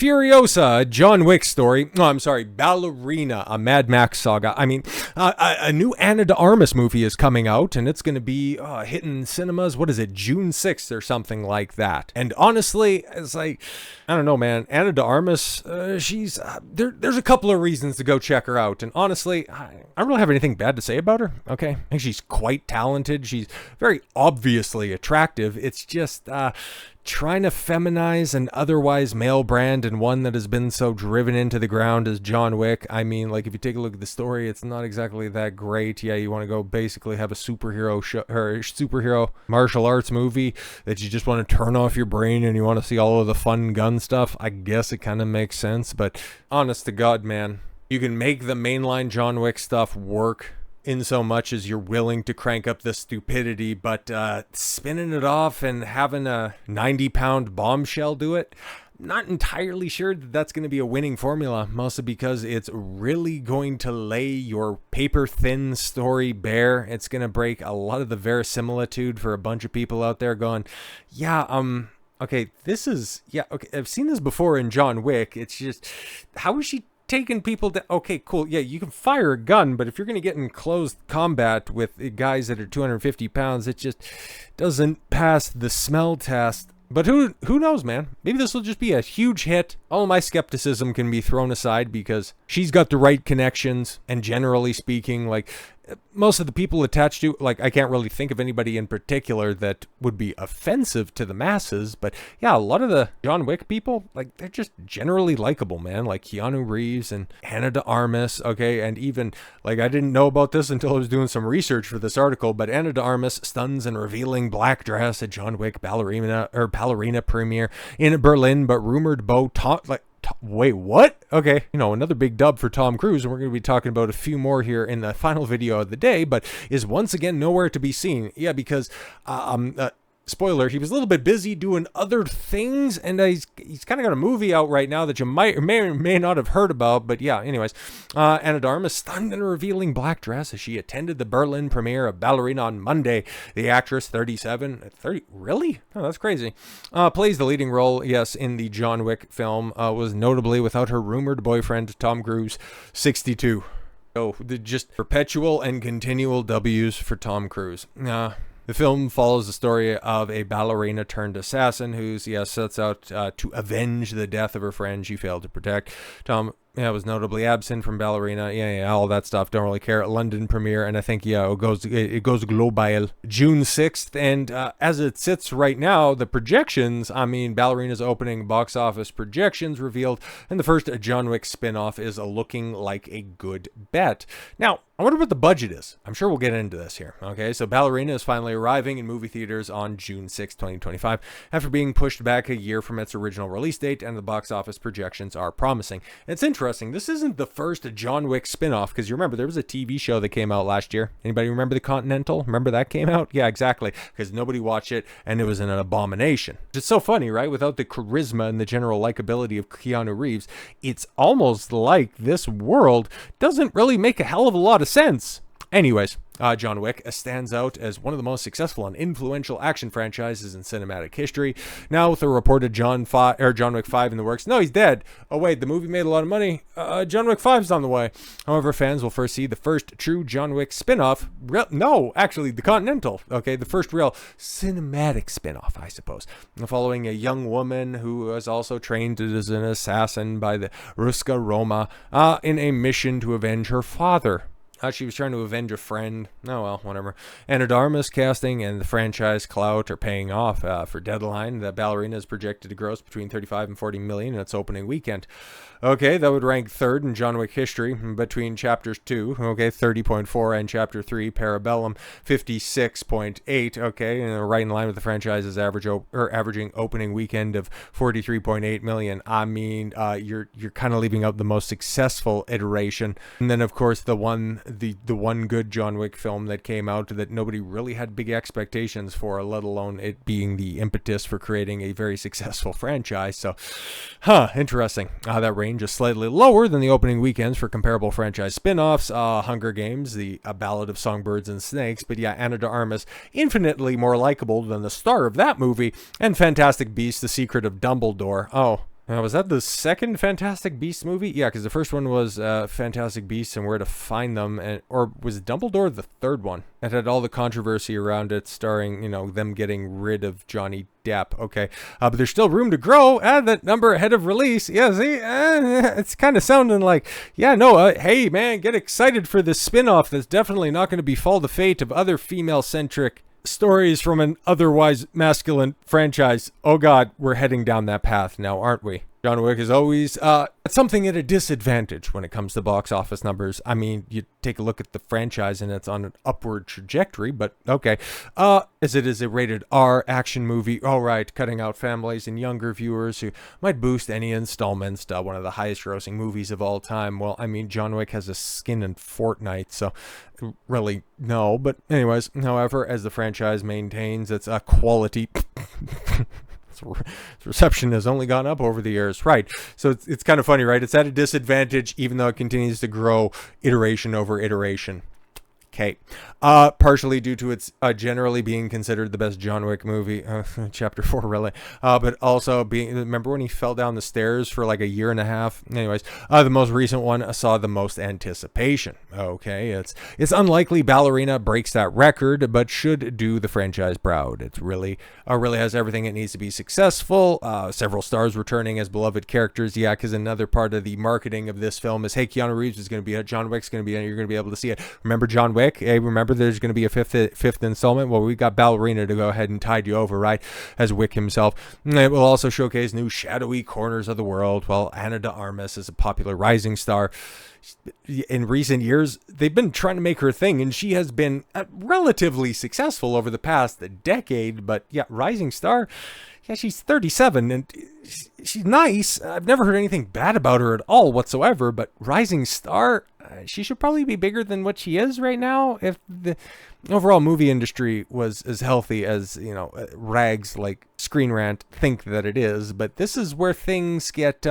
Furiosa, a John Wick story. Oh, I'm sorry, Ballerina, a Mad Max saga. I mean, a new Ana De Armas movie is coming out, and it's going to be hitting cinemas. What is it, June 6th or something like that? And honestly, it's like, I don't know, man. Ana De Armas, she's there's a couple of reasons to go check her out. And honestly, I don't really have anything bad to say about her. Okay, I think she's quite talented. She's very obviously attractive. It's just trying to feminize an otherwise male brand and one that has been so driven into the ground as John Wick. I mean, like, if you take a look at the story, it's not exactly that great. Yeah, you want to go basically have a superhero show or superhero martial arts movie that you just want to turn off your brain and you want to see all of the fun gun stuff. I guess it kind of makes sense, but honest to God, man, you can make the mainline John Wick stuff work in so much as you're willing to crank up the stupidity, but spinning it off and having a 90-pound bombshell do it, not entirely sure that that's going to be a winning formula, mostly because it's really going to lay your paper-thin story bare. It's going to break a lot of the verisimilitude for a bunch of people out there going, yeah, okay, this is, yeah, okay, I've seen this before in John Wick. It's just, how is she taking people to, okay, cool, yeah, you can fire a gun, but if you're going to get in close combat with guys that are 250 pounds, it just doesn't pass the smell test. But who knows, man? Maybe this will just be a huge hit. All of my skepticism can be thrown aside because she's got the right connections, and generally speaking, like, most of the people attached to, like, I can't really think of anybody in particular that would be offensive to the masses, but yeah, a lot of the John Wick people, like, they're just generally likable, man, like Keanu Reeves and Ana De Armas, okay, and even, like, I didn't know about this until I was doing some research for this article, but Ana De Armas stuns in revealing black dress at John Wick Ballerina premiere in Berlin, but rumored wait, what? Okay, another big dub for Tom Cruise, and we're going to be talking about a few more here in the final video of the day, but is once again nowhere to be seen. Yeah, because, spoiler, he was a little bit busy doing other things, and he's kind of got a movie out right now that you may or may not have heard about, but yeah, anyways. Ana De Armas stunned in a revealing black dress as she attended the Berlin premiere of Ballerina on Monday. The actress, 30, really? Oh, that's crazy. Plays the leading role, yes, in the John Wick film, was notably without her rumored boyfriend, Tom Cruise, 62. Oh, just perpetual and continual W's for Tom Cruise. The film follows the story of a ballerina turned assassin who sets out to avenge the death of her friend she failed to protect. Tom was notably absent from Ballerina. Yeah, all that stuff. Don't really care. London premiere, and I think, it goes global June 6th. And as it sits right now, the projections, Ballerina's opening box office projections revealed, and the first John Wick spinoff is looking like a good bet. Now, I wonder what the budget is. I'm sure we'll get into this here. Okay, so Ballerina is finally arriving in movie theaters on June 6, 2025, after being pushed back a year from its original release date, and the box office projections are promising. And it's interesting. This isn't the first John Wick spinoff, because you remember there was a TV show that came out last year. Anybody remember The Continental? Remember that came out? Yeah, exactly, because nobody watched it, and it was an abomination. It's so funny, right? Without the charisma and the general likability of Keanu Reeves, it's almost like this world doesn't really make a hell of a lot of sense. Anyways, John Wick stands out as one of the most successful and influential action franchises in cinematic history. Now, with a reported John Wick 5 in the works. No, he's dead. Oh wait, the movie made a lot of money. John Wick 5's on the way. However, fans will first see the first true John Wick spin-off. The Continental. Okay, the first real cinematic spin-off, I suppose. Following a young woman who was also trained as an assassin by the Ruska Roma in a mission to avenge her father. She was trying to avenge a friend. Oh, well, whatever. Ana De Armas casting and the franchise clout are paying off for Deadline. The Ballerina is projected to gross between 35 and 40 million in its opening weekend. Okay, that would rank third in John Wick history between Chapters 2, 30.4, and Chapter 3, Parabellum, 56.8, okay, and right in line with the franchise's averaging opening weekend of 43.8 million. You're kind of leaving out the most successful iteration. And then, of course, the one good John Wick film that came out that nobody really had big expectations for, let alone it being the impetus for creating a very successful franchise. So, interesting. That range is slightly lower than the opening weekends for comparable franchise spin-offs, Hunger Games, the A Ballad of Songbirds and Snakes, but yeah, Ana De Armas, infinitely more likable than the star of that movie, and Fantastic Beasts, The Secret of Dumbledore. Oh, Was that the second Fantastic Beasts movie? Yeah, because the first one was Fantastic Beasts and Where to Find Them, or was Dumbledore the third one? It had all the controversy around it, starring, them getting rid of Johnny Depp. Okay, but there's still room to grow. That number ahead of release. Yeah, see, it's kind of sounding like, yeah, no, hey, man, get excited for this spin-off that's definitely not going to befall the fate of other female-centric stories from an otherwise masculine franchise. Oh God, we're heading down that path now, aren't we? John Wick is always something at a disadvantage when it comes to box office numbers. I mean, you take a look at the franchise and it's on an upward trajectory, but okay. As it is a rated R action movie, all right, cutting out families and younger viewers who might boost any installments to one of the highest grossing movies of all time. Well, I mean, John Wick has a skin in Fortnite, so really no. But anyways, however, as the franchise maintains its quality... reception has only gone up over the years, right? So it's kind of funny, right? It's at a disadvantage even though it continues to grow iteration over iteration. Okay. Partially due to its generally being considered the best John Wick movie, chapter 4 really, but also remember when he fell down the stairs for like a year and a half? Anyways, the most recent one saw the most anticipation. Okay, it's unlikely Ballerina breaks that record, but should do the franchise proud. It really has everything it needs to be successful. Several stars returning as beloved characters. Yeah, because another part of the marketing of this film is, hey, Keanu Reeves is going to be at, John Wick's going to be in, you're going to be able to see it. Remember John Wick? Hey, remember there's going to be a fifth installment? Well, we got Ballerina to go ahead and tide you over, right? As Wick himself. It will also showcase new shadowy corners of the world, while Ana De Armas is a popular rising star. In recent years, they've been trying to make her thing, and she has been relatively successful over the past decade, but yeah, rising star. Yeah, she's 37, and she's nice. I've never heard anything bad about her at all whatsoever, but rising star, she should probably be bigger than what she is right now if the overall movie industry was as healthy as, rags like Screen Rant think that it is. But this is where things get...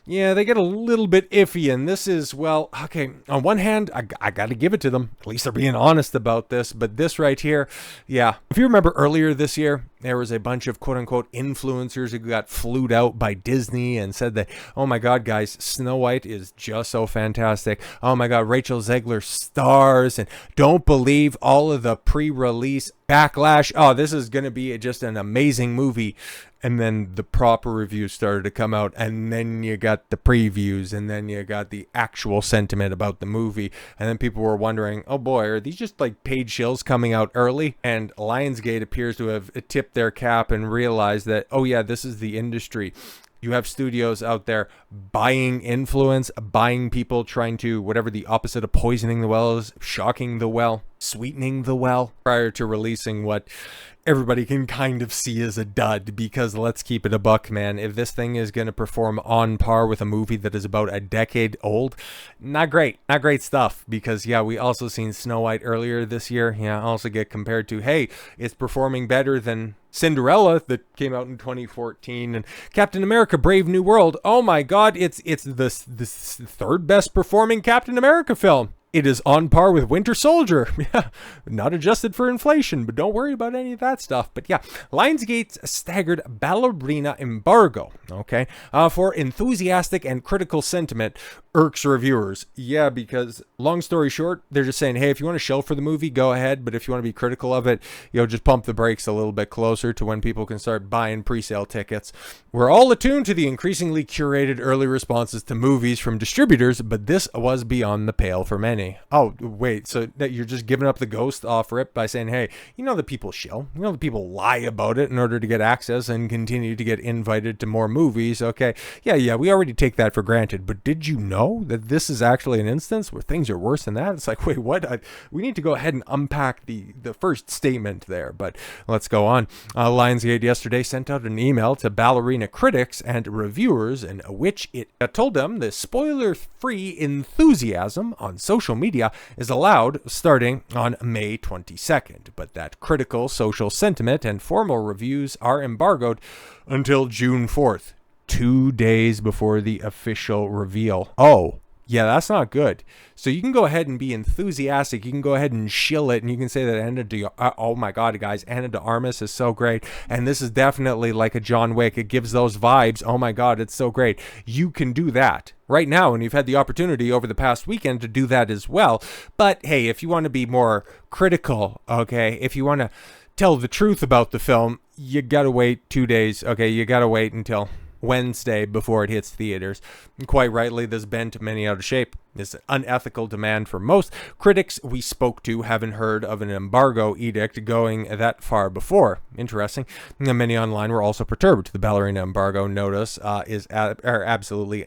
they get a little bit iffy, and this is, well, okay, on one hand, I got to give it to them. At least they're being honest about this, but this right here, yeah. If you remember earlier this year, there was a bunch of quote-unquote influencers who got flued out by Disney and said that, oh my God, guys, Snow White is just so fantastic. Oh my God, Rachel Zegler stars, and don't believe all of the pre-release backlash. Oh, this is going to be just an amazing movie. And then the proper reviews started to come out, and then you got the previews, and then you got the actual sentiment about the movie, and then people were wondering, oh boy, are these just like paid shills coming out early? And Lionsgate appears to have tipped their cap and realized that, oh yeah, this is the industry. You have studios out there buying influence, buying people, trying to, whatever the opposite of poisoning the well is, shocking the well, sweetening the well, prior to releasing what everybody can kind of see as a dud. Because let's keep it a buck, man. If this thing is going to perform on par with a movie that is about a decade old, not great stuff. Because yeah, we also seen Snow White earlier this year. Yeah, also get compared to, hey, it's performing better than Cinderella that came out in 2014, and Captain America Brave New World. Oh my God, it's the third best performing Captain America film. It is on par with Winter Soldier. Yeah, not adjusted for inflation, but don't worry about any of that stuff. But yeah, Lionsgate's staggered Ballerina embargo, okay, for enthusiastic and critical sentiment irks reviewers. Yeah, because long story short, they're just saying, hey, if you want to shell for the movie, go ahead. But if you want to be critical of it, just pump the brakes a little bit closer to when people can start buying pre-sale tickets. We're all attuned to the increasingly curated early responses to movies from distributors, but this was beyond the pale for many. Oh, wait, so that you're just giving up the ghost off rip by saying, hey, the people shill. The people lie about it in order to get access and continue to get invited to more movies. Okay, yeah, we already take that for granted, but did you know that this is actually an instance where things are worse than that? It's like, wait, what? We need to go ahead and unpack the first statement there, but let's go on. Lionsgate yesterday sent out an email to Ballerina critics and reviewers in which it told them the spoiler-free enthusiasm on social media is allowed starting on May 22nd, but that critical social sentiment and formal reviews are embargoed until June 4th, 2 days before the official reveal. Oh, Yeah, that's not good. So you can go ahead and be enthusiastic. You can go ahead and shill it, and you can say that oh my God, guys, Ana De Armas is so great, and this is definitely like a John Wick. It gives those vibes. Oh my God, it's so great. You can do that right now, and you've had the opportunity over the past weekend to do that as well. But hey, if you want to be more critical, okay, if you want to tell the truth about the film, you gotta wait 2 days. Okay, you gotta wait until Wednesday before it hits theaters. And quite rightly, this bent many out of shape. This unethical demand for most critics we spoke to haven't heard of an embargo edict going that far before. Interesting. And many online were also perturbed. The Ballerina embargo notice is absolutely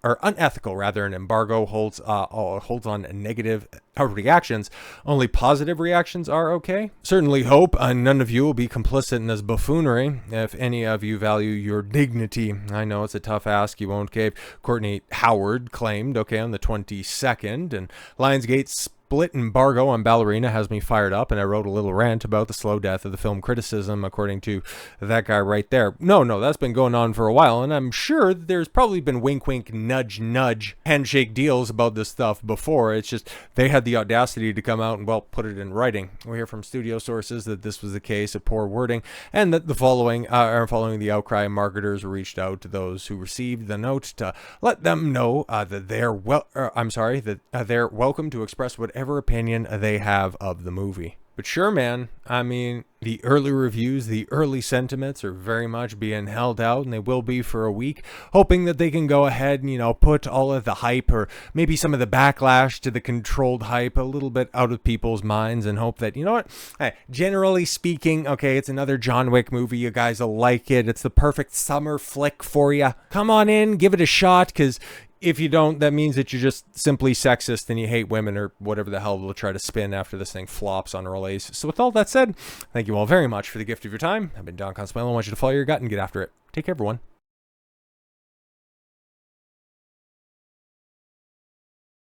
unethical. Rather, an embargo holds on negative reactions. Only positive reactions are okay. Certainly hope none of you will be complicit in this buffoonery. If any of you value your dignity, I know it's a tough ask. You won't cave. Courtney Howard claimed, on the 22nd, and Lionsgate split embargo on Ballerina has me fired up, and I wrote a little rant about the slow death of the film criticism, according to that guy right there. No, that's been going on for a while, and I'm sure there's probably been wink, wink, nudge, nudge, handshake deals about this stuff before. It's just they had the audacity to come out and, well, put it in writing. We hear from studio sources that this was the case of poor wording, and that following the outcry, marketers reached out to those who received the note to let them know that they're they're welcome to express whatever opinion they have of the movie. But sure, man, I mean, the early reviews, the early sentiments are very much being held out, and they will be for a week, hoping that they can go ahead and, put all of the hype, or maybe some of the backlash to the controlled hype, a little bit out of people's minds, and hope that, hey, generally speaking, okay, it's another John Wick movie. You guys will like it. It's the perfect summer flick for you. Come on in, give it a shot, because if you don't, that means that you're just simply sexist and you hate women, or whatever the hell they'll try to spin after this thing flops on release. So with all that said, thank you all very much for the gift of your time. I've been Don Consuelo. I want you to follow your gut and get after it. Take care, everyone.